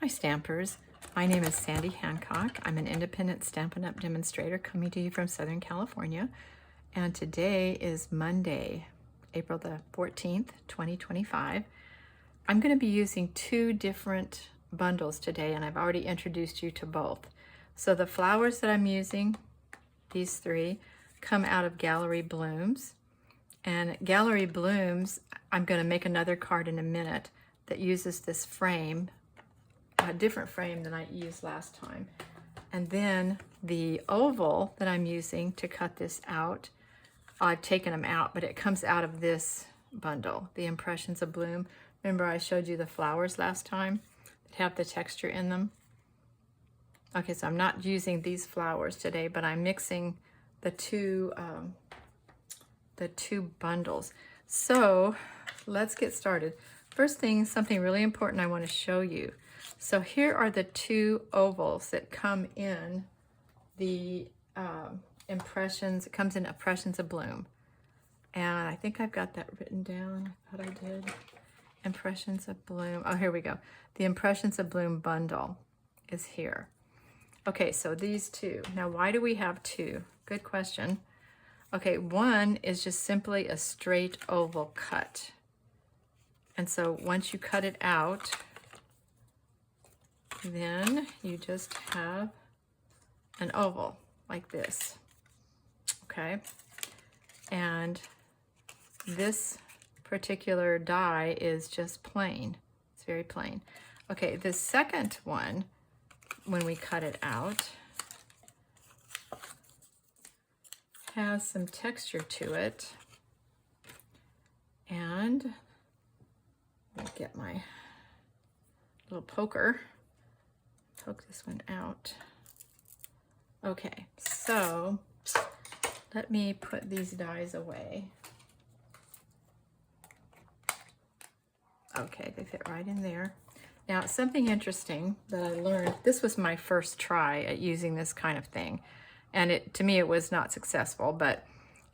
Hi Stampers, my name is Sandy Hancock. I'm an independent Stampin' Up! Demonstrator coming to you from Southern California. And today is Monday, April the 14th, 2025. I'm going to be using two different bundles today, and I've already introduced you to both. So the flowers that I'm using, these three, come out of Gallery Blooms. And Gallery Blooms, I'm going to make another card in a minute that uses this frame, a different frame than I used last time. And then the oval that I'm using to cut this out, I've taken them out, but it comes out of this bundle, the Impressions of Bloom. Remember I showed you the flowers last time that have the texture in them? Okay, so I'm not using these flowers today, but I'm mixing the two bundles. So let's get started. First thing, something really important I want to show you. So here are the two ovals that come in the Impressions. It comes in Impressions of Bloom. And I think I've got that written down. I thought I did. Impressions of Bloom. Oh, here we go. The Impressions of Bloom bundle is here. Okay, so these two. Now, why do we have two? Good question. Okay, one is just simply a straight oval cut. And so once you cut it out, then you just have an oval like this, okay? And this particular die is just plain. It's very plain. Okay, the second one, when we cut it out, has some texture to it. And let me get my little poker. Poke this one out. Okay, so let me put these dies away. Okay, they fit right in there. Now, something interesting that I learned, this was my first try at using this kind of thing, and to me it was not successful, but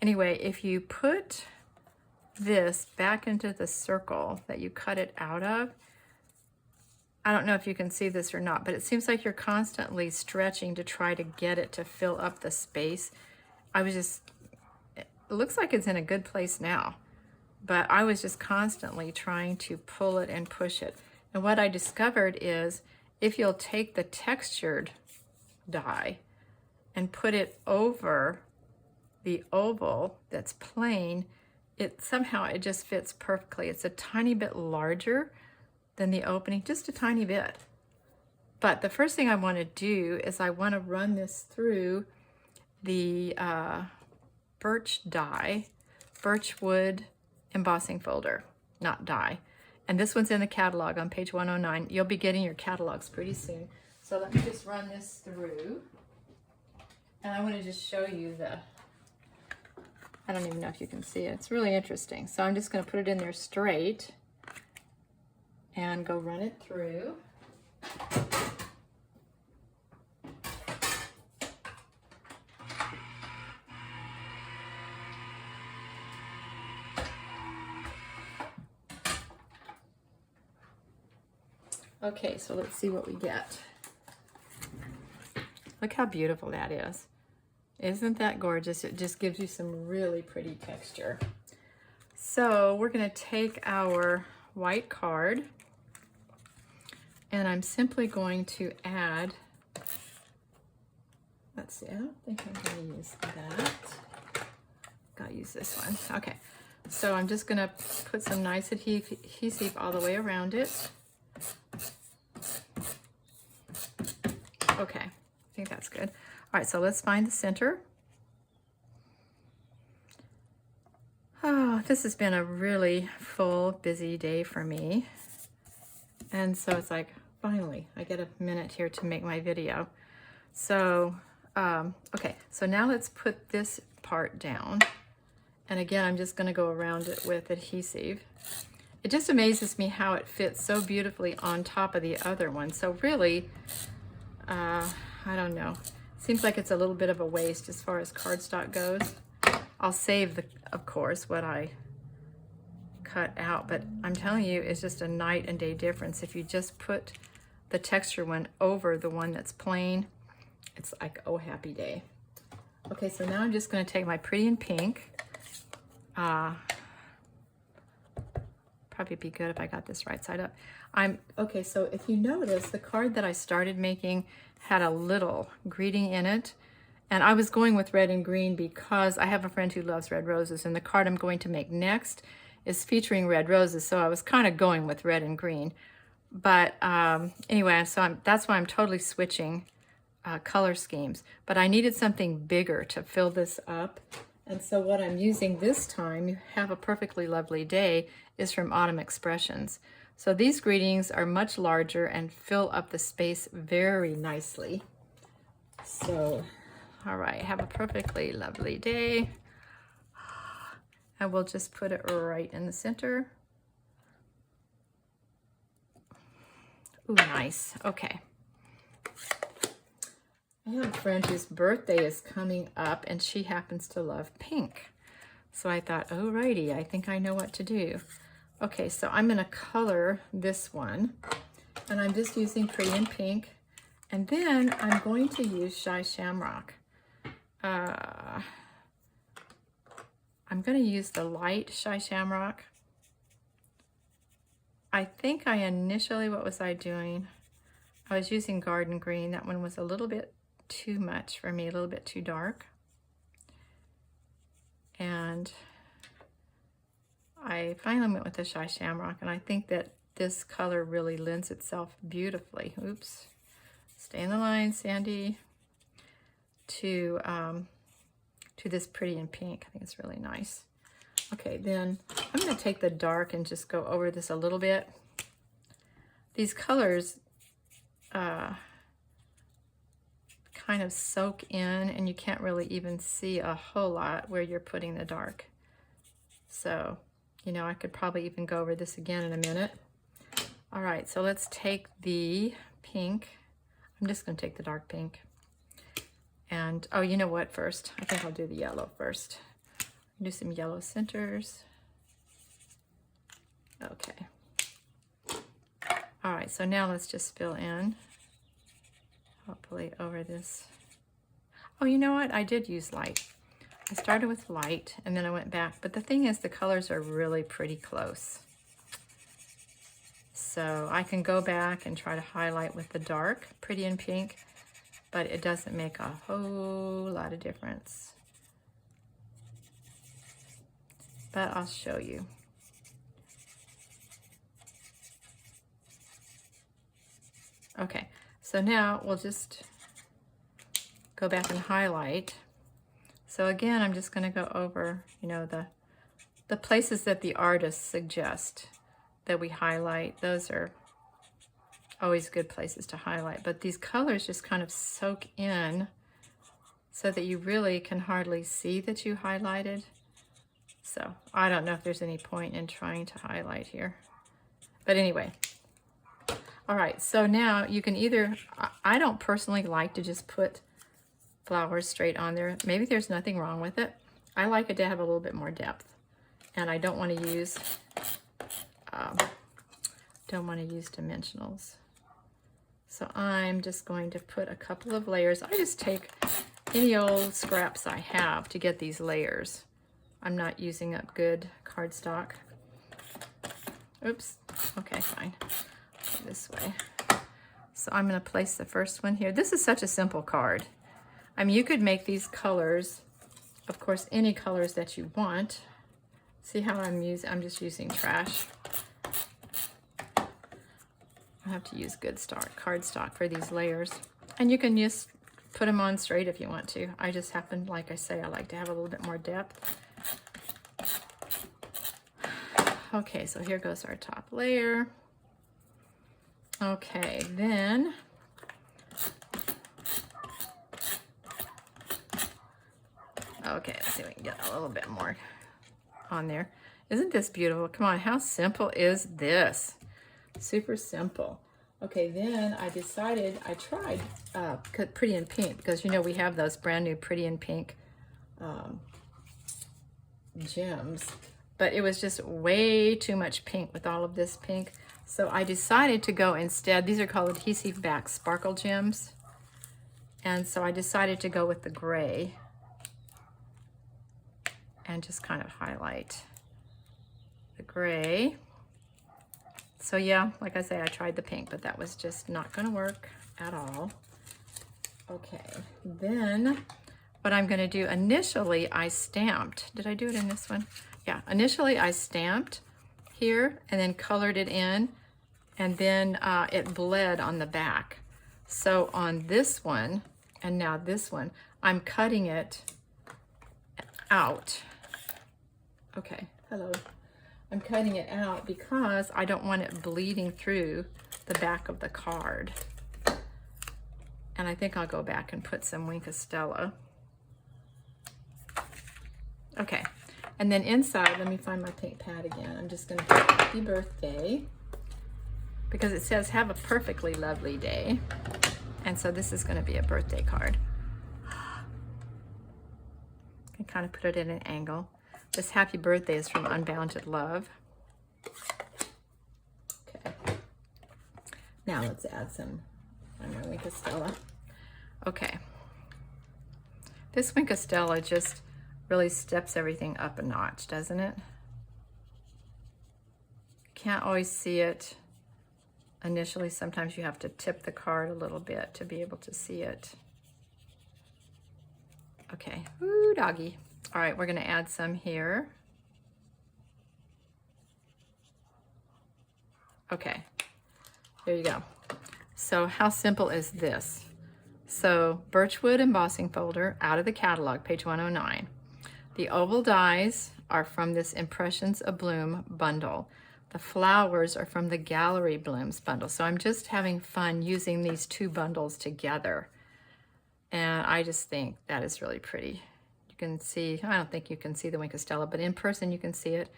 anyway, if you put this back into the circle that you cut it out of, I don't know if you can see this or not, but it seems like you're constantly stretching to try to get it to fill up the space. It looks like it's in a good place now, but I was just constantly trying to pull it and push it. And what I discovered is if you'll take the textured die and put it over the oval that's plain, somehow it just fits perfectly. It's a tiny bit larger than the opening, just a tiny bit. But the first thing I want to do is I want to run this through the Birchwood embossing folder, not die. And this one's in the catalog on page 109. You'll be getting your catalogs pretty soon. So let me just run this through. And I want to just show you I don't even know if you can see it. It's really interesting. So I'm just going to put it in there straight and go run it through. Okay, so let's see what we get. Look how beautiful that is. Isn't that gorgeous? It just gives you some really pretty texture. So we're going to take our white card, and I'm simply going to add, let's see, I don't think I'm going to use that. Gotta use this one. Okay, so I'm just going to put some nice adhesive all the way around it. Okay, I think that's good. All right, so let's find the center. Oh, this has been a really full, busy day for me. And so it's like, finally, I get a minute here to make my video. So, okay, so now let's put this part down. And again, I'm just gonna go around it with adhesive. It just amazes me how it fits so beautifully on top of the other one. So really, I don't know. Seems like it's a little bit of a waste as far as cardstock goes. I'll save, of course, what I cut out, but I'm telling you, it's just a night and day difference if you just put the texture one over the one that's plain. It's like, oh, happy day. Okay, so now I'm just going to take my Pretty in Pink. Probably be good if I got this right side up. Okay, so if you notice, the card that I started making had a little greeting in it. And I was going with red and green because I have a friend who loves red roses, and the card I'm going to make next is featuring red roses, so I was kind of going with red and green. But anyway, so that's why I'm totally switching color schemes. But I needed something bigger to fill this up. And so what I'm using this time, Have a Perfectly Lovely Day, is from Autumn Expressions. So these greetings are much larger and fill up the space very nicely. So, all right, have a perfectly lovely day. I will just put it right in the center. Ooh, nice. Okay. I have a friend whose birthday is coming up, and she happens to love pink. So I thought, alrighty, I think I know what to do. Okay, so I'm going to color this one, and I'm just using Pretty in Pink, and then I'm going to use Shy Shamrock. I'm going to use the light Shy Shamrock. I think I initially, what was I doing? I was using Garden Green. That one was a little bit too much for me, a little bit too dark. And I finally went with the Shy Shamrock, and I think that this color really lends itself beautifully. Oops. Stay in the line, Sandy. To this Pretty in Pink. I think it's really nice. Okay, then I'm going to take the dark and just go over this a little bit. These colors kind of soak in, and you can't really even see a whole lot where you're putting the dark. So, you know, I could probably even go over this again in a minute. All right, so let's take the pink. I'm just going to take the dark pink. And, oh, you know what first? I think I'll do the yellow first. Do some yellow centers. Okay. All right, so now let's just fill in, hopefully over this. Oh, you know what? I did use light. I started with light, and then I went back. But the thing is, the colors are really pretty close. So I can go back and try to highlight with the dark, Pretty in Pink, but it doesn't make a whole lot of difference. But I'll show you. Okay, so now we'll just go back and highlight. So again, I'm just going to go over, you know, the places that the artists suggest that we highlight. Those are always good places to highlight, but these colors just kind of soak in so that you really can hardly see that you highlighted. So I don't know if there's any point in trying to highlight here. But anyway, all right, so now you can either, I don't personally like to just put flowers straight on there. Maybe there's nothing wrong with it. I like it to have a little bit more depth, and I don't want to use dimensionals. So I'm just going to put a couple of layers. I just take any old scraps I have to get these layers. I'm not using up good cardstock. Oops, okay, fine. Go this way. So I'm going to place the first one here. This is such a simple card. I mean, you could make these colors, of course, any colors that you want. See how I'm just using trash. I have to use good cardstock for these layers. And you can just put them on straight if you want to. I just happen, like I say, I like to have a little bit more depth. Okay, so here goes our top layer. Okay, then okay, let's see if we can get a little bit more on there. Isn't this beautiful? Come on, how simple is this? Super simple. Okay, then I decided, I tried Pretty in Pink, because you know we have those brand new Pretty in Pink gems, but it was just way too much pink with all of this pink. So I decided to go instead, these are called adhesive back sparkle gems. And so I decided to go with the gray and just kind of highlight the gray. So yeah, like I say, I tried the pink, but that was just not gonna work at all. Okay, then what I'm gonna do, initially I stamped, did I do it in this one? Yeah, initially I stamped here and then colored it in, and then it bled on the back. So on this one, and now this one, I'm cutting it out. Okay, hello. I'm cutting it out because I don't want it bleeding through the back of the card. And I think I'll go back and put some Wink of Stella. Okay, and then inside, let me find my pink pad again. I'm just gonna put happy birthday because it says have a perfectly lovely day. And so this is gonna be a birthday card. I can kind of put it in an angle. This happy birthday is from Unbounded Love. Okay. Now let's add some on my Wink of Stella. Okay. This Wink of Stella just really steps everything up a notch, doesn't it? Can't always see it initially. Sometimes you have to tip the card a little bit to be able to see it. Okay, ooh, doggy. All right, we're gonna add some here. Okay, there you go. So how simple is this? So Birchwood embossing folder out of the catalog, page 109. The oval dies are from this Impressions Abloom bundle. The flowers are from the Gallery Blooms bundle. So I'm just having fun using these two bundles together. And I just think that is really pretty. You can see, I don't think you can see the Wink of Stella, but in person you can see it.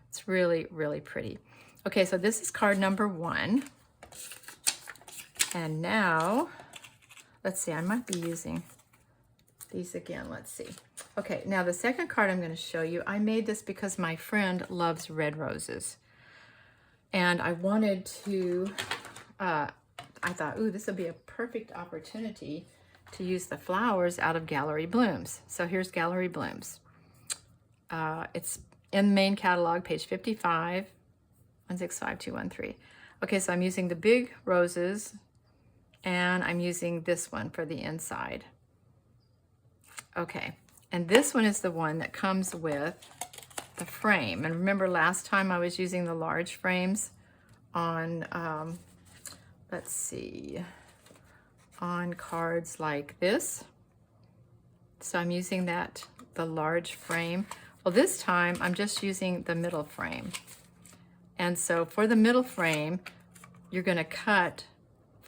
It's really, really pretty. Okay, so this is card number 1. And now, let's see, I might be using these again, let's see. Okay, now the second card I'm gonna show you, I made this because my friend loves red roses. And I wanted to, I thought, ooh, this would be a perfect opportunity to use the flowers out of Gallery Blooms. So here's Gallery Blooms. It's in the main catalog, page 55, 165213. Okay, so I'm using the big roses and I'm using this one for the inside. Okay, and this one is the one that comes with the frame. And remember last time I was using the large frames on, let's see, on cards like this. So I'm using the large frame. Well, this time I'm just using the middle frame. And so for the middle frame, you're gonna cut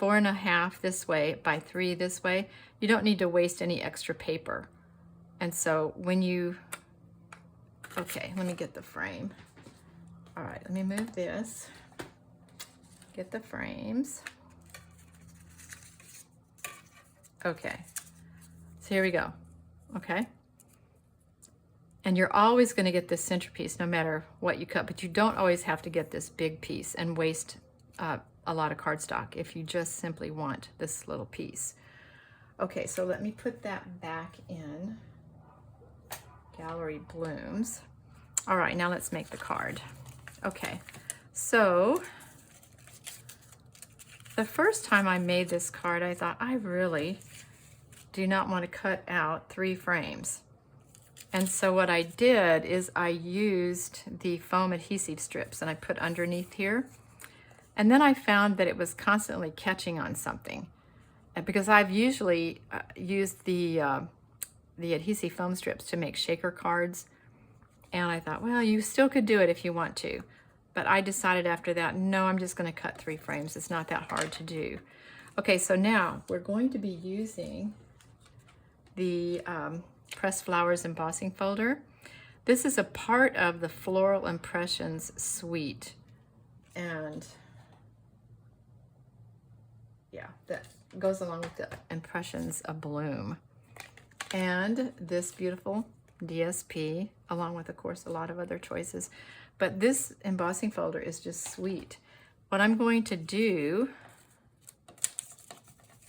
4.5 this way by 3 this way. You don't need to waste any extra paper. And so when you, okay, let me get the frame. All right, let me move this. Get the frames. Okay, so here we go, okay? And you're always gonna get this centerpiece no matter what you cut, but you don't always have to get this big piece and waste a lot of cardstock if you just simply want this little piece. Okay, so let me put that back in Gallery Blooms. All right, now let's make the card. Okay, so the first time I made this card, I thought, I really do not want to cut out 3 frames. And so what I did is I used the foam adhesive strips and I put underneath here. And then I found that it was constantly catching on something. Because I've usually used the adhesive foam strips to make shaker cards. And I thought, well, you still could do it if you want to. But I decided after that, no, I'm just gonna cut 3 frames. It's not that hard to do. Okay, so now we're going to be using the Pressed Flowers embossing folder. This is a part of the Floral Impressions suite. And yeah, that goes along with the Impressions Abloom. And this beautiful DSP, along with, of course, a lot of other choices. But this embossing folder is just sweet. what I'm going to do,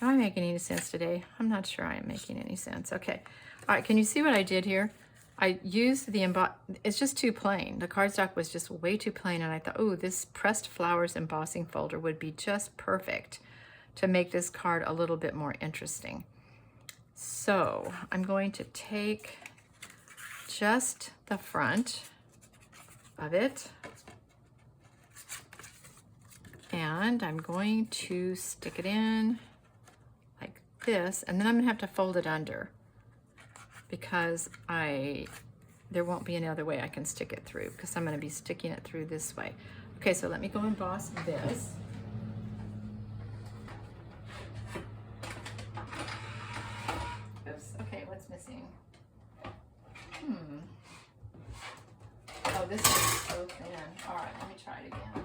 am I making any sense today? I'm not sure I am making any sense. Okay. All right, can you see what I did here? I used the it's just too plain. The cardstock was just way too plain, and I thought, oh, this pressed flowers embossing folder would be just perfect to make this card a little bit more interesting. So I'm going to take just the front of it, and I'm going to stick it in like this, and then I'm gonna have to fold it under, because there won't be any other way I can stick it through, because I'm going to be sticking it through this way. Okay, so let me go emboss this. Oops, okay, what's missing? Oh, this is so thin. All right, let me try it again.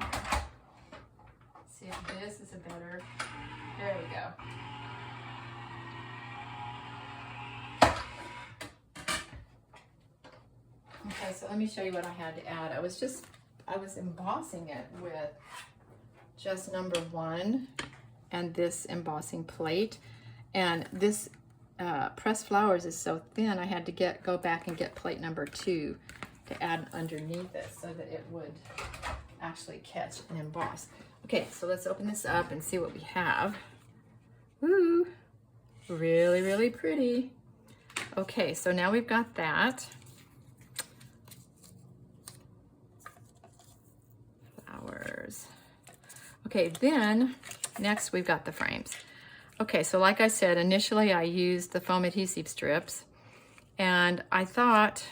See if this is a better, there we go. Okay, so let me show you what I had to add. I was embossing it with just number 1 and this embossing plate. And this pressed flowers is so thin, I had to go back and get plate number 2 to add underneath it so that it would actually catch and emboss. Okay, so let's open this up and see what we have. Ooh, really, really pretty. Okay, so now we've got that. Flowers. Okay, then next we've got the frames. Okay, so like I said, initially I used the foam adhesive strips, and I thought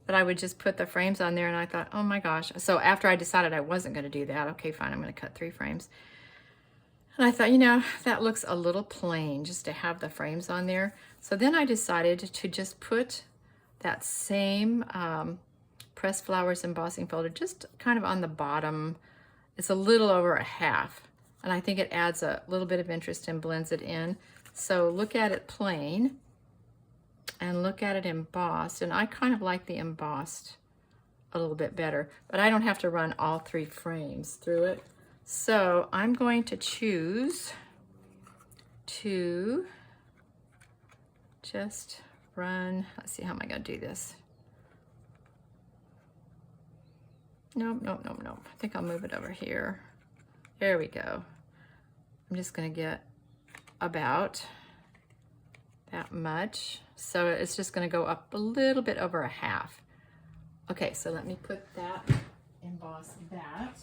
that I would just put the frames on there, and I thought, oh my gosh. So after I decided I wasn't going to do that, okay, fine, I'm going to cut 3 frames. And I thought, you know, that looks a little plain just to have the frames on there. So then I decided to just put that same pressed flowers embossing folder just kind of on the bottom. It's a little over a half, and I think it adds a little bit of interest and blends it in. So look at it plain and look at it embossed, and I kind of like the embossed a little bit better, but I don't have to run all 3 frames through it. So I'm going to choose to just run, let's see, how am I going to do this? Nope, nope, nope, nope. I think I'll move it over here. There we go. I'm just going to get about that much. So it's just going to go up a little bit over a half. Okay, so let me put that, emboss that.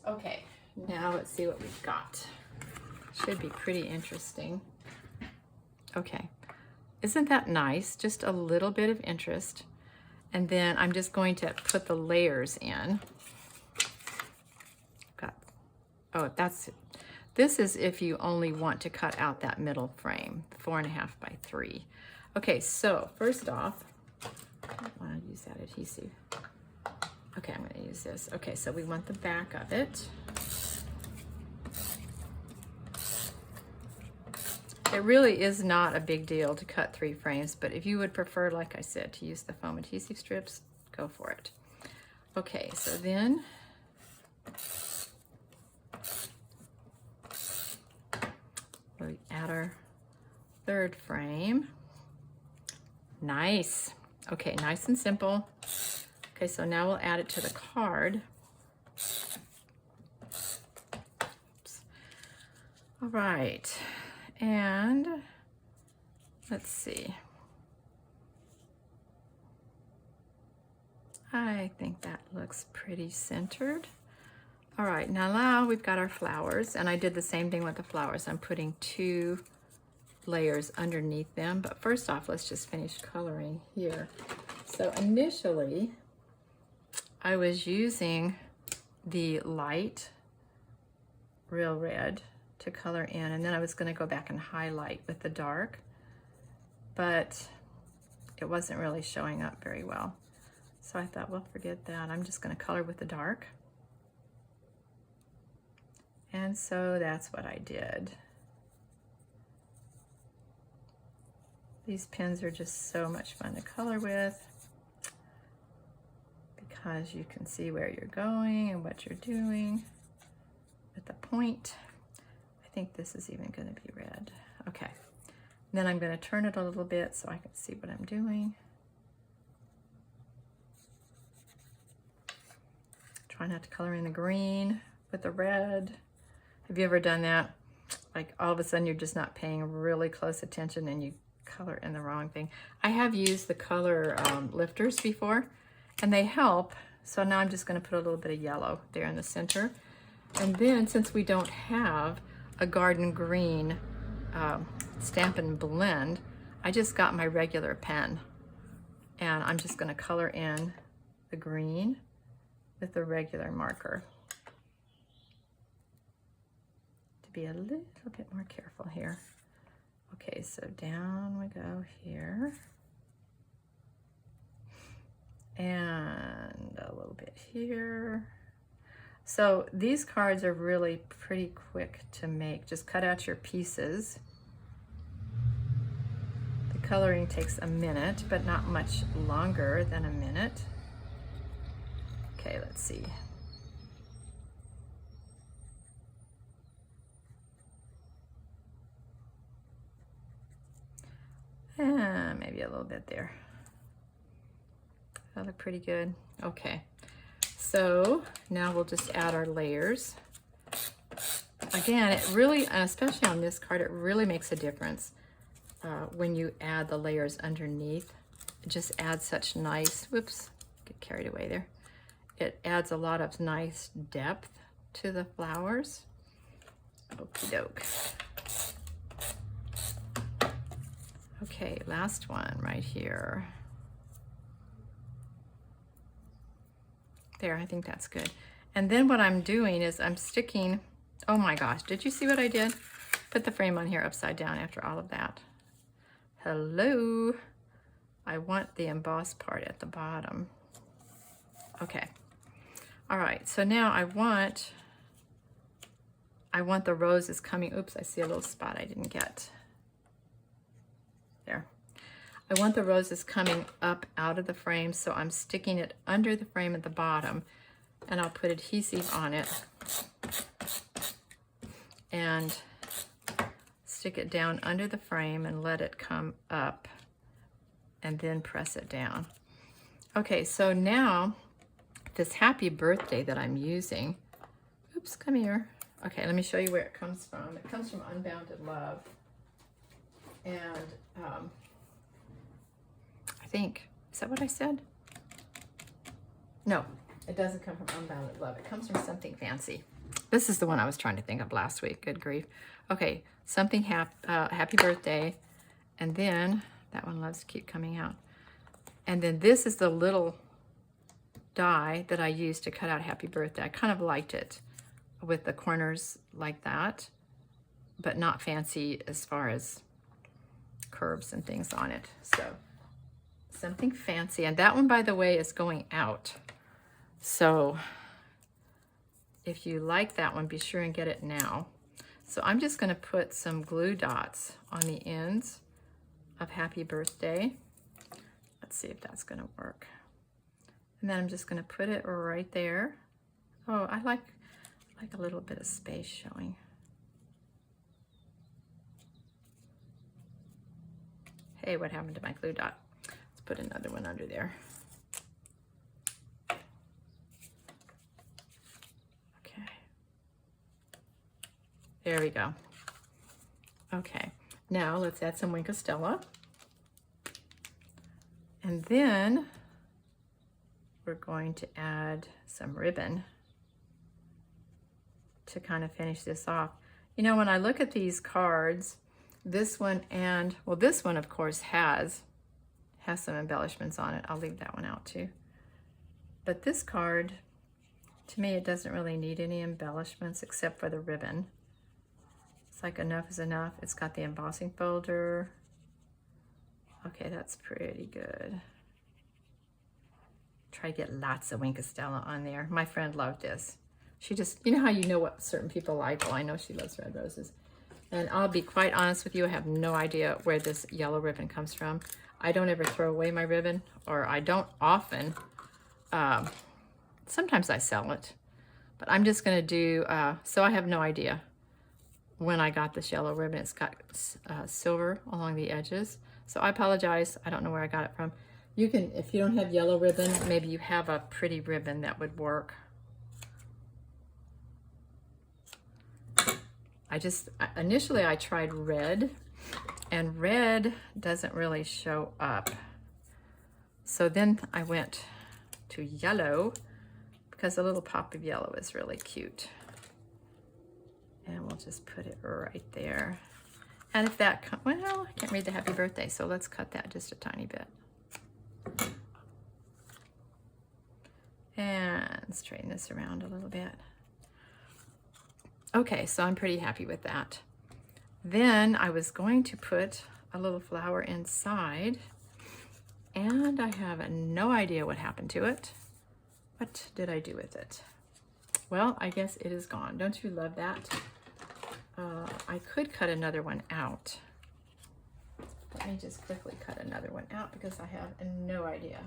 Okay, now let's see what we've got. Should be pretty interesting. Okay, isn't that nice? Just a little bit of interest. And then I'm just going to put the layers in. This is if you only want to cut out that middle frame, 4.5 by 3. Okay, so first off, I don't want to use that adhesive. Okay, I'm going to use this. Okay, so we want the back of it. It really is not a big deal to cut 3 frames, but if you would prefer, like I said, to use the foam adhesive strips, go for it. Okay, so then we add our 3rd frame. Nice. Okay, nice and simple. Okay, so now we'll add it to the card. Oops. All right. And let's see. I think that looks pretty centered. All right, now we've got our flowers, and I did the same thing with the flowers. I'm putting 2 layers underneath them, but first off, let's just finish coloring here. So initially, I was using the light Real Red to color in, and then I was going to go back and highlight with the dark, but it wasn't really showing up very well. So I thought, well, forget that. I'm just going to color with the dark. And so that's what I did. These pens are just so much fun to color with because you can see where you're going and what you're doing with the point. I think this is even going to be red. Okay. And then I'm going to turn it a little bit so I can see what I'm doing. Try not to color in the green with the red. Have you ever done that? Like all of a sudden you're just not paying really close attention and you color in the wrong thing. I have used the color lifters before and they help. So now I'm just going to put a little bit of yellow there in the center. And then since we don't have a garden green Stampin' Blend, I just got my regular pen and I'm just going to color in the green with the regular marker. To be a little bit more careful here. Okay, so down we go here. And a little bit here. So these cards are really pretty quick to make. Just cut out your pieces. The coloring takes a minute, but not much longer than a minute. Okay, let's see. Maybe a little bit there. That look pretty good. Okay, so now we'll just add our layers. Again, it really, and especially on this card, it really makes a difference when you add the layers underneath. It just adds such nice, whoops, get carried away there. It adds a lot of nice depth to the flowers. Okie doke. Okay, last one right here. There, I think that's good. And then what I'm doing is I'm sticking, oh my gosh, did you see what I did? Put the frame on here upside down after all of that. Hello. I want the embossed part at the bottom. Okay. All right, so now I want the roses coming, oops, I see a little spot I didn't get. There. I want the roses coming up out of the frame, so I'm sticking it under the frame at the bottom, and I'll put adhesive on it and stick it down under the frame and let it come up and then press it down. Okay, so now this happy birthday that I'm using, oops, come here. Okay, let me show you where it comes from. It comes from Unbounded Love. And I think, is that what I said? No, it doesn't come from Unbounded Love. It comes from Something Fancy. This is the one I was trying to think of last week. Good grief. Okay, Something Happy Birthday. And then, that one loves to keep coming out. And then this is the little die that I used to cut out Happy Birthday. I kind of liked it with the corners like that, but not fancy as far as curves and things on it. So Something Fancy. And that one, by the way, is going out. So if you like that one, be sure and get it now. So I'm just going to put some glue dots on the ends of Happy Birthday. Let's see if that's going to work. And then I'm just going to put it right there. Oh, I like a little bit of space showing. Hey, what happened to my glue dot? Let's put another one under there. Okay. There we go. Okay, now let's add some Wink of Stella. And then we're going to add some ribbon to kind of finish this off. You know, when I look at these cards, this one and, well, this one of course has some embellishments on it. I'll leave that one out too. But this card, to me, it doesn't really need any embellishments except for the ribbon. It's like enough is enough. It's got the embossing folder. Okay, that's pretty good. Try to get lots of Wink of Stella on there. My friend loved this. She just, you know how you know what certain people like? Well, I know she loves red roses. And I'll be quite honest with you, I have no idea where this yellow ribbon comes from. I don't ever throw away my ribbon, or I don't often. Sometimes I sell it, but I'm just gonna do, so I have no idea when I got this yellow ribbon. It's got silver along the edges. So I apologize, I don't know where I got it from. You can, if you don't have yellow ribbon, maybe you have a pretty ribbon that would work. Initially I tried red, and red doesn't really show up. So then I went to yellow, because a little pop of yellow is really cute. And we'll just put it right there. And if that, well, I can't read the happy birthday, so let's cut that just a tiny bit. And straighten this around a little bit. Okay, so I'm pretty happy with that. Then I was going to put a little flower inside, and I have no idea what happened to it. What did I do with it? Well, I guess it is gone. Don't you love that? I could cut another one out. Let me just quickly cut another one out because I have no idea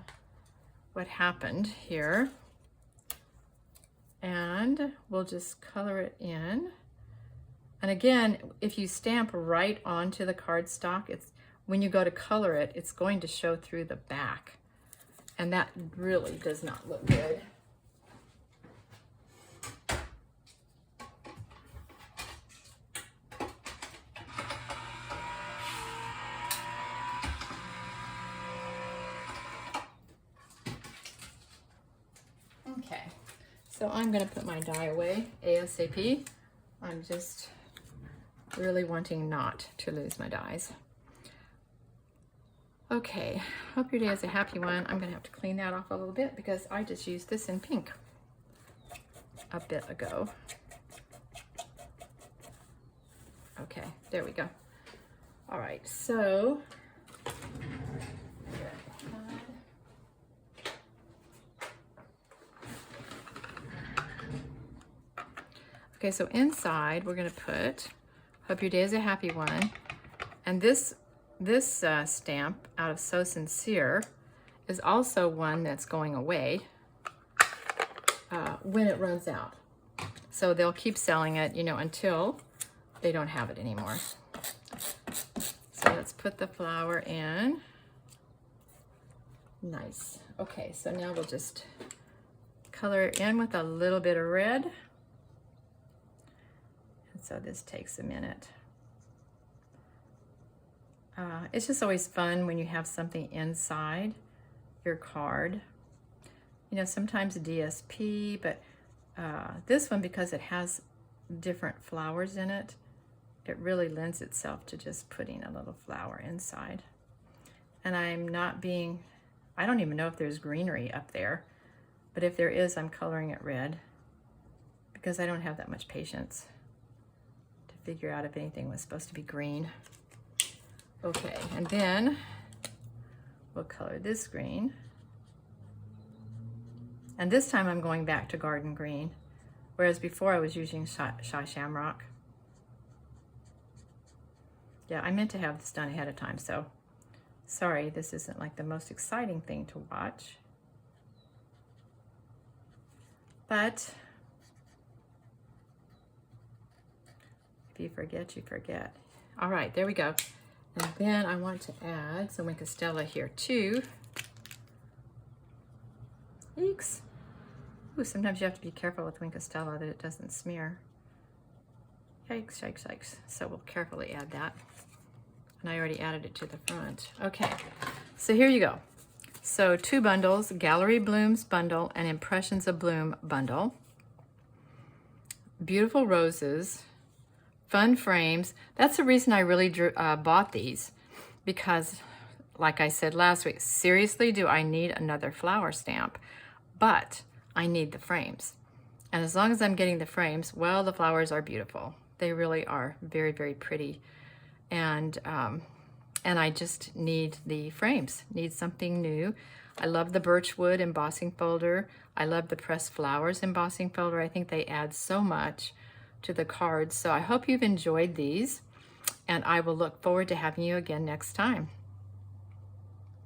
what happened here. And we'll just color it in. And again, if you stamp right onto the cardstock, when you go to color it, it's going to show through the back. And that really does not look good. Okay, so I'm going to put my die away ASAP. I'm just really wanting not to lose my dies. Okay, hope your day is a happy one. I'm going to have to clean that off a little bit because I just used this in pink a bit ago. Okay, there we go. All right, so okay, so inside we're going to put hope your day is a happy one. And this stamp out of So Sincere is also one that's going away when it runs out. So they'll keep selling it, you know, until they don't have it anymore. So let's put the flower in. Nice. Okay, so now we'll just color it in with a little bit of red. And so this takes a minute. It's just always fun when you have something inside your card. You know, sometimes DSP, but this one, because it has different flowers in it, it really lends itself to just putting a little flower inside. And I'm not being, I don't even know if there's greenery up there, but if there is, I'm coloring it red because I don't have that much patience to figure out if anything was supposed to be green. Okay, and then we'll color this green. And this time I'm going back to garden green, whereas before I was using Shy Shamrock. Yeah, I meant to have this done ahead of time, so sorry, this isn't like the most exciting thing to watch. But if you forget, you forget. All right, there we go. And then I want to add some Winkostella here too. Eeks. Ooh, sometimes you have to be careful with Winkostella that it doesn't smear. Yikes, yikes, yikes. So we'll carefully add that. And I already added it to the front. Okay, so here you go. So 2 bundles, Gallery Blooms bundle and Impressions of Bloom bundle. Beautiful roses. Fun frames. That's the reason I really bought these, because like I said last week, seriously, do I need another flower stamp? But I need the frames. And as long as I'm getting the frames, well, the flowers are beautiful. They really are very, very pretty. And I just need the frames, need something new. I love the Birchwood embossing folder. I love the pressed flowers embossing folder. I think they add so much to the cards. So I hope you've enjoyed these. And I will look forward to having you again next time.